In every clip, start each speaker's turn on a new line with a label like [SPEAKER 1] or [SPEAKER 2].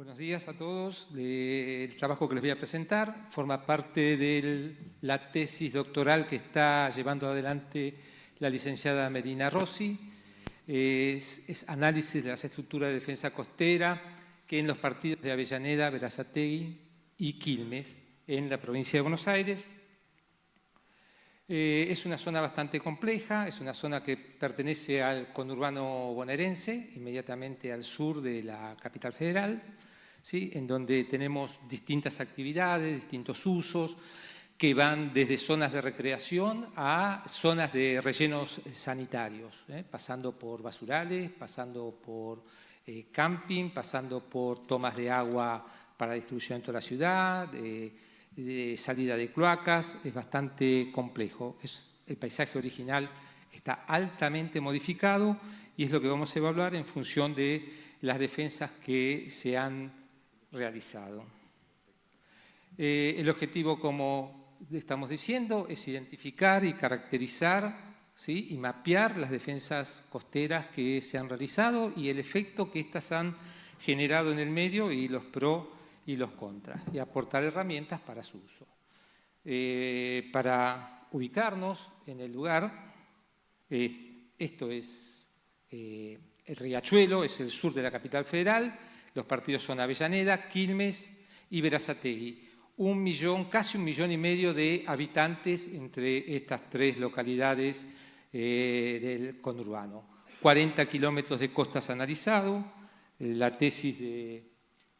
[SPEAKER 1] Buenos días a todos. El trabajo que les voy a presentar forma parte de la tesis doctoral que está llevando adelante la licenciada Medina Rossi. Es análisis de las estructuras de defensa costera que en los partidos de Avellaneda, Berazategui y Quilmes, en la provincia de Buenos Aires. Es una zona bastante compleja, es una zona que pertenece al conurbano bonaerense, inmediatamente al sur de la capital federal, ¿sí? En donde tenemos distintas actividades, distintos usos, que van desde zonas de recreación a zonas de rellenos sanitarios, pasando por basurales, pasando por camping, pasando por tomas de agua para distribución en toda la ciudad, de salida de cloacas. Es bastante complejo. El paisaje original está altamente modificado y es lo que vamos a evaluar en función de las defensas que se han realizado. El objetivo, como estamos diciendo, es identificar y caracterizar, ¿sí?, y mapear las defensas costeras que se han realizado y el efecto que éstas han generado en el medio y los pros y los contras, y aportar herramientas para su uso. Para ubicarnos en el lugar, esto es el Riachuelo, es el sur de la capital federal. Los partidos son Avellaneda, Quilmes y Berazategui. Casi 1,5 millones de habitantes entre estas tres localidades del conurbano. 40 kilómetros de costas analizados. La tesis de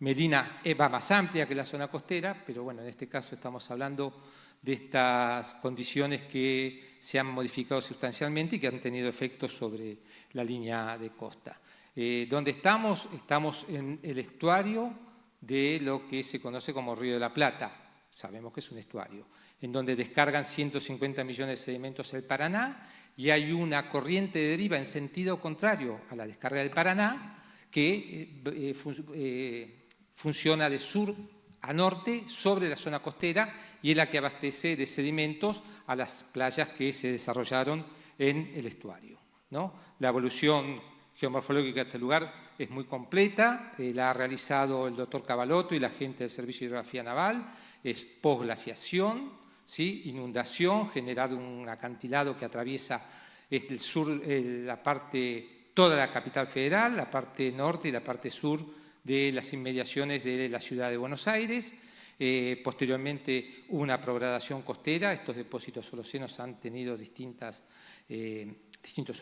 [SPEAKER 1] Medina va más amplia que la zona costera, pero bueno, en este caso estamos hablando de estas condiciones que se han modificado sustancialmente y que han tenido efectos sobre la línea de costa. ¿Dónde estamos? Estamos en el estuario de lo que se conoce como Río de la Plata. Sabemos que es un estuario, en donde descargan 150 millones de sedimentos el Paraná y hay una corriente de deriva en sentido contrario a la descarga del Paraná que funciona de sur a norte sobre la zona costera y es la que abastece de sedimentos a las playas que se desarrollaron en el estuario, ¿no? La evolución geomorfológica de este lugar es muy completa, la ha realizado el doctor Cavalotto y la gente del Servicio de Hidrografía Naval. Es posglaciación, ¿sí?, inundación, generado un acantilado que atraviesa el sur, toda la capital federal, la parte norte y la parte sur de las inmediaciones de la ciudad de Buenos Aires. Posteriormente una progradación costera. Estos depósitos holocenos han tenido distintos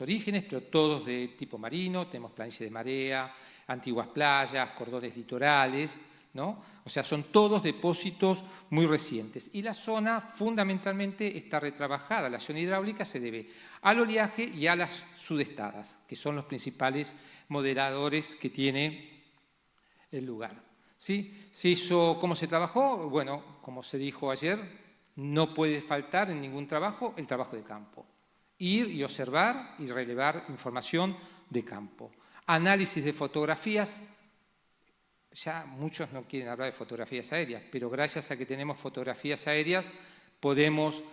[SPEAKER 1] orígenes, pero todos de tipo marino. Tenemos planicie de marea, antiguas playas, cordones litorales, ¿no? O sea, son todos depósitos muy recientes. Y la zona fundamentalmente está retrabajada. La zona hidráulica se debe al oleaje y a las sudestadas, que son los principales moderadores que tiene el lugar. ¿Sí? ¿Cómo se trabajó? Bueno, como se dijo ayer, no puede faltar en ningún trabajo el trabajo de campo. Ir y observar y relevar información de campo. Análisis de fotografías. Ya muchos no quieren hablar de fotografías aéreas, pero gracias a que tenemos fotografías aéreas podemos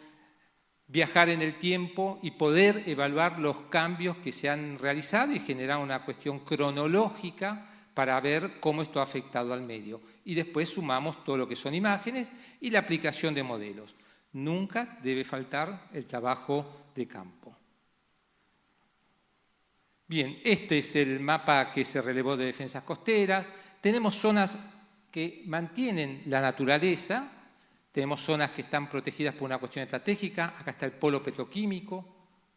[SPEAKER 1] viajar en el tiempo y poder evaluar los cambios que se han realizado y generar una cuestión cronológica para ver cómo esto ha afectado al medio. Y después sumamos todo lo que son imágenes y la aplicación de modelos. Nunca debe faltar el trabajo de campo. Bien, este es el mapa que se relevó de defensas costeras. Tenemos zonas que mantienen la naturaleza, tenemos zonas que están protegidas por una cuestión estratégica. Acá está el polo petroquímico,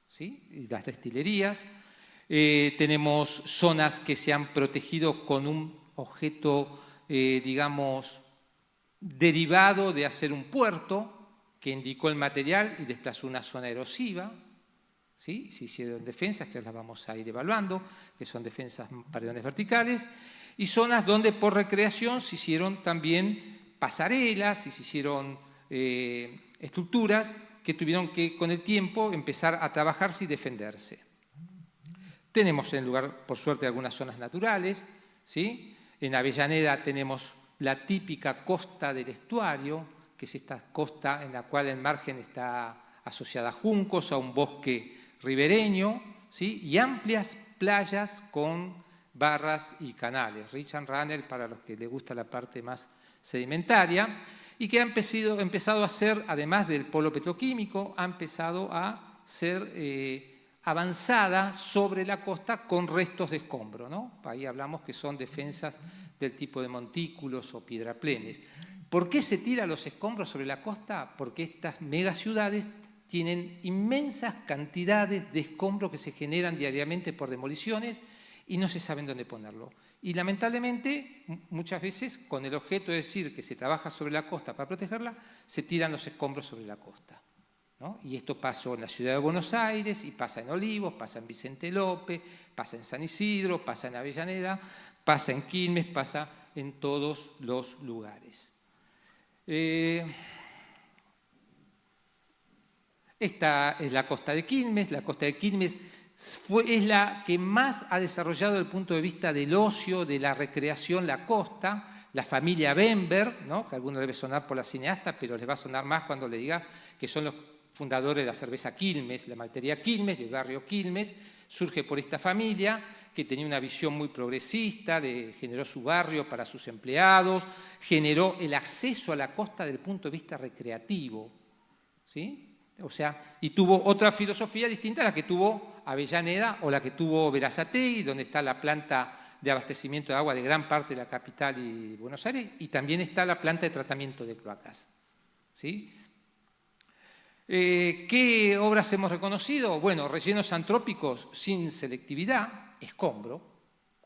[SPEAKER 1] ¿sí?, y las destilerías. Tenemos zonas que se han protegido con un objeto, digamos, derivado de hacer un puerto que indicó el material y desplazó una zona erosiva. ¿Sí? Se hicieron defensas que las vamos a ir evaluando, que son defensas paredones verticales, y zonas donde por recreación se hicieron también pasarelas y se hicieron estructuras que tuvieron que con el tiempo empezar a trabajarse y defenderse. Tenemos en el lugar, por suerte, algunas zonas naturales, ¿sí? En Avellaneda tenemos la típica costa del estuario, que es esta costa en la cual el margen está asociada a juncos, a un bosque ribereño, ¿sí?, y amplias playas con barras y canales. Ridge and Runnel, para los que les gusta la parte más sedimentaria, y que ha empezado a ser, además del polo petroquímico, ha empezado a ser avanzada sobre la costa con restos de escombro, ¿no? Ahí hablamos que son defensas del tipo de montículos o piedraplenes. ¿Por qué se tiran los escombros sobre la costa? Porque estas megaciudades tienen inmensas cantidades de escombros que se generan diariamente por demoliciones y no se saben dónde ponerlo. Y lamentablemente, muchas veces, con el objeto de decir que se trabaja sobre la costa para protegerla, se tiran los escombros sobre la costa, ¿no? Y esto pasó en la ciudad de Buenos Aires, y pasa en Olivos, pasa en Vicente López, pasa en San Isidro, pasa en Avellaneda, pasa en Quilmes, pasa en todos los lugares. Esta es la costa de Quilmes. La costa de Quilmes es la que más ha desarrollado desde el punto de vista del ocio, de la recreación, la costa. La familia Bember, ¿no? Que a algunos debe sonar por la cineasta, pero les va a sonar más cuando le diga que son los fundadores de la cerveza Quilmes, la maltería Quilmes, del barrio Quilmes. Surge por esta familia que tenía una visión muy progresista, generó su barrio para sus empleados, generó el acceso a la costa desde el punto de vista recreativo, ¿sí? O sea, y tuvo otra filosofía distinta a la que tuvo Avellaneda o la que tuvo Berazategui, donde está la planta de abastecimiento de agua de gran parte de la capital y Buenos Aires, y también está la planta de tratamiento de cloacas, ¿sí? ¿Qué obras hemos reconocido? Bueno, rellenos antrópicos sin selectividad, escombro,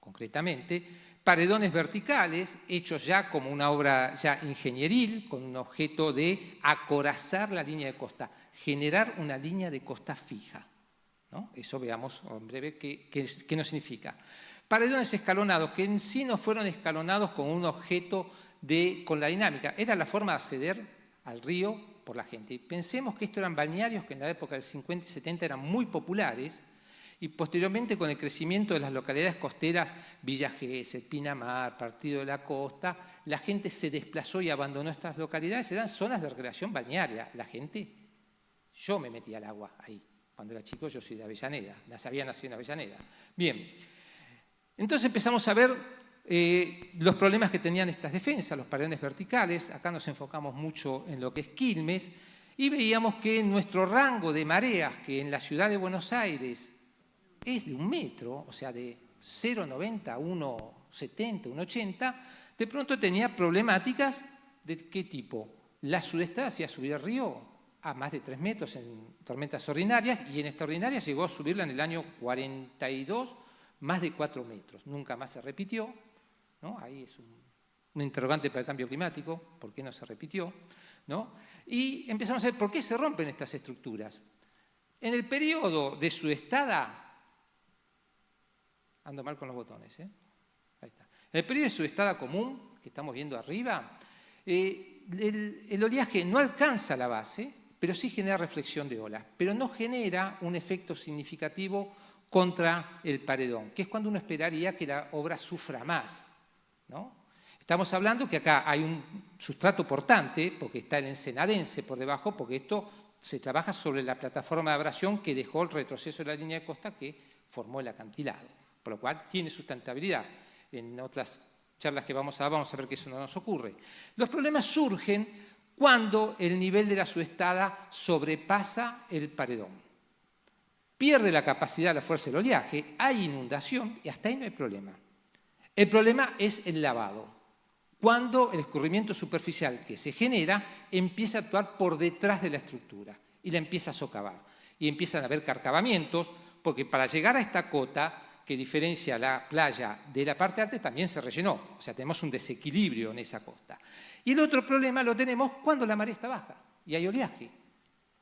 [SPEAKER 1] concretamente, paredones verticales, hechos ya como una obra ya ingenieril, con un objeto de acorazar la línea de costa, generar una línea de costa fija, ¿no? Eso veamos en breve qué nos significa. Paredones escalonados, que en sí no fueron escalonados con un objeto con la dinámica, era la forma de acceder al río por la gente. Y pensemos que estos eran balnearios que en la época del 50 y 70 eran muy populares, y posteriormente con el crecimiento de las localidades costeras, Villa Gesell, Pinamar, Partido de la Costa, la gente se desplazó y abandonó estas localidades, eran zonas de recreación balnearia. La gente, yo me metí al agua ahí, cuando era chico. Yo soy de Avellaneda, había nacido en Avellaneda. Bien, entonces empezamos a ver los problemas que tenían estas defensas, los paredones verticales. Acá nos enfocamos mucho en lo que es Quilmes, y veíamos que nuestro rango de mareas, que en la ciudad de Buenos Aires es de 1 metro, o sea, de 0,90 a 1,70, 1,80, de pronto tenía problemáticas de qué tipo. La sudestada hacía subir el río a más de 3 metros en tormentas ordinarias, y en extraordinarias llegó a subirla en el año 42 más de 4 metros. Nunca más se repitió, ¿no? Ahí es un interrogante para el cambio climático, ¿por qué no se repitió? ¿No? Y empezamos a ver por qué se rompen estas estructuras. En el periodo de sudestada, ando mal con los botones, ¿eh? Ahí está. En el periodo de sudestada común, que estamos viendo arriba, el oleaje no alcanza la base, pero sí genera reflexión de olas, pero no genera un efecto significativo contra el paredón, que es cuando uno esperaría que la obra sufra más, ¿no? Estamos hablando que acá hay un sustrato portante, porque está el ensenadense por debajo, porque esto se trabaja sobre la plataforma de abrasión que dejó el retroceso de la línea de costa que formó el acantilado, por lo cual tiene sustentabilidad. En otras charlas que vamos a ver que eso no nos ocurre. Los problemas surgen cuando el nivel de la sudestada sobrepasa el paredón. Pierde la capacidad, la fuerza del oleaje, hay inundación y hasta ahí no hay problema. El problema es el lavado, cuando el escurrimiento superficial que se genera empieza a actuar por detrás de la estructura y la empieza a socavar. Y empiezan a haber carcavamientos, porque para llegar a esta cota que diferencia la playa de la parte alta también se rellenó. O sea, tenemos un desequilibrio en esa costa. Y el otro problema lo tenemos cuando la marea está baja y hay oleaje,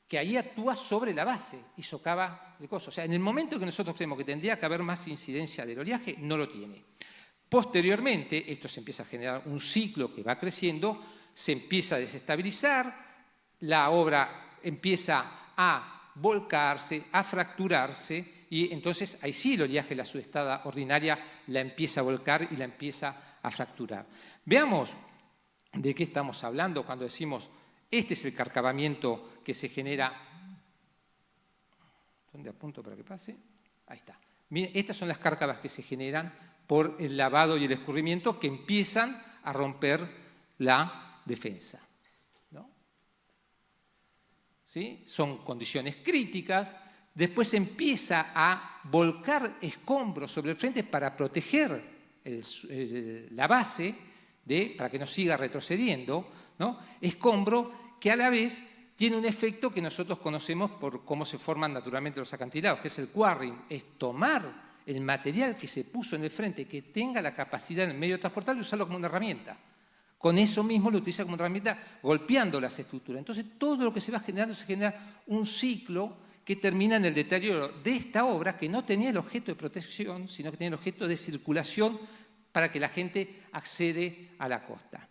[SPEAKER 1] que ahí actúa sobre la base y socava el coso. O sea, en el momento que nosotros creemos que tendría que haber más incidencia del oleaje, no lo tiene. Posteriormente, esto se empieza a generar un ciclo que va creciendo, se empieza a desestabilizar, la obra empieza a volcarse, a fracturarse, y entonces ahí sí el oleaje, la sudestada ordinaria, la empieza a volcar y la empieza a fracturar. Veamos de qué estamos hablando cuando decimos, este es el carcavamiento que se genera. ¿Dónde apunto para que pase? Ahí está. Miren, estas son las cárcavas que se generan por el lavado y el escurrimiento que empiezan a romper la defensa, ¿no? ¿Sí? Son condiciones críticas. Después empieza a volcar escombros sobre el frente para proteger la base, para que no siga retrocediendo, ¿no? Escombro que a la vez tiene un efecto que nosotros conocemos por cómo se forman naturalmente los acantilados, que es el quarrying, es tomar el material que se puso en el frente, que tenga la capacidad en el medio transportal de usarlo como una herramienta. Con eso mismo lo utiliza como una herramienta golpeando las estructuras. Entonces todo lo que se va generando se genera un ciclo que termina en el deterioro de esta obra que no tenía el objeto de protección, sino que tenía el objeto de circulación para que la gente accede a la costa.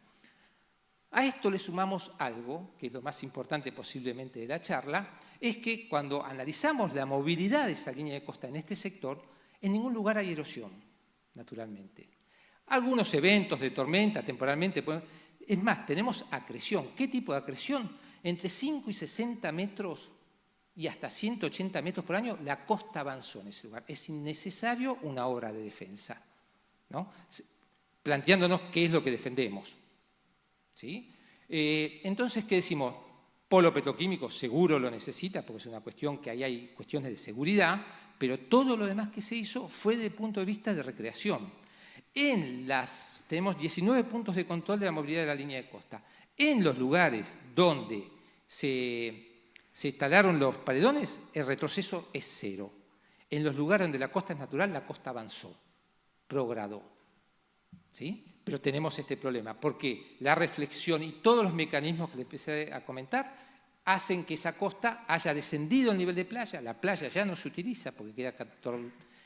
[SPEAKER 1] A esto le sumamos algo, que es lo más importante posiblemente de la charla, es que cuando analizamos la movilidad de esa línea de costa en este sector, en ningún lugar hay erosión, naturalmente. Algunos eventos de tormenta temporalmente, es más, tenemos acreción. ¿Qué tipo de acreción? Entre 5 y 60 metros y hasta 180 metros por año, la costa avanzó en ese lugar. Es innecesario una obra de defensa, ¿no? Planteándonos qué es lo que defendemos, ¿sí? Entonces, ¿qué decimos? Polo petroquímico seguro lo necesita, porque es una cuestión que ahí hay cuestiones de seguridad, pero todo lo demás que se hizo fue desde el punto de vista de recreación. Tenemos 19 puntos de control de la movilidad de la línea de costa. En los lugares donde se instalaron los paredones, el retroceso es 0. En los lugares donde la costa es natural, la costa avanzó, progradó, ¿sí? Pero tenemos este problema, porque la reflexión y todos los mecanismos que les empecé a comentar hacen que esa costa haya descendido el nivel de playa, la playa ya no se utiliza porque queda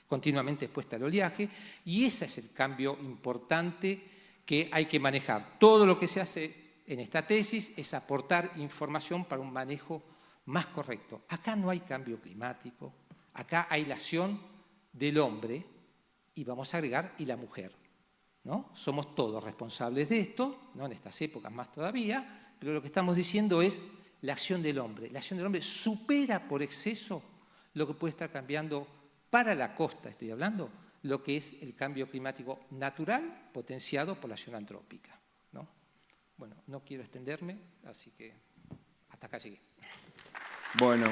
[SPEAKER 1] continuamente expuesta al oleaje, y ese es el cambio importante que hay que manejar. Todo lo que se hace en esta tesis es aportar información para un manejo más correcto. Acá no hay cambio climático, acá hay la acción del hombre, y vamos a agregar, y la mujer, ¿no? Somos todos responsables de esto, ¿no? En estas épocas más todavía, pero lo que estamos diciendo es la acción del hombre. La acción del hombre supera por exceso lo que puede estar cambiando para la costa, estoy hablando, lo que es el cambio climático natural potenciado por la acción antrópica, ¿no? Bueno, no quiero extenderme, así que hasta acá llegué.
[SPEAKER 2] Bueno.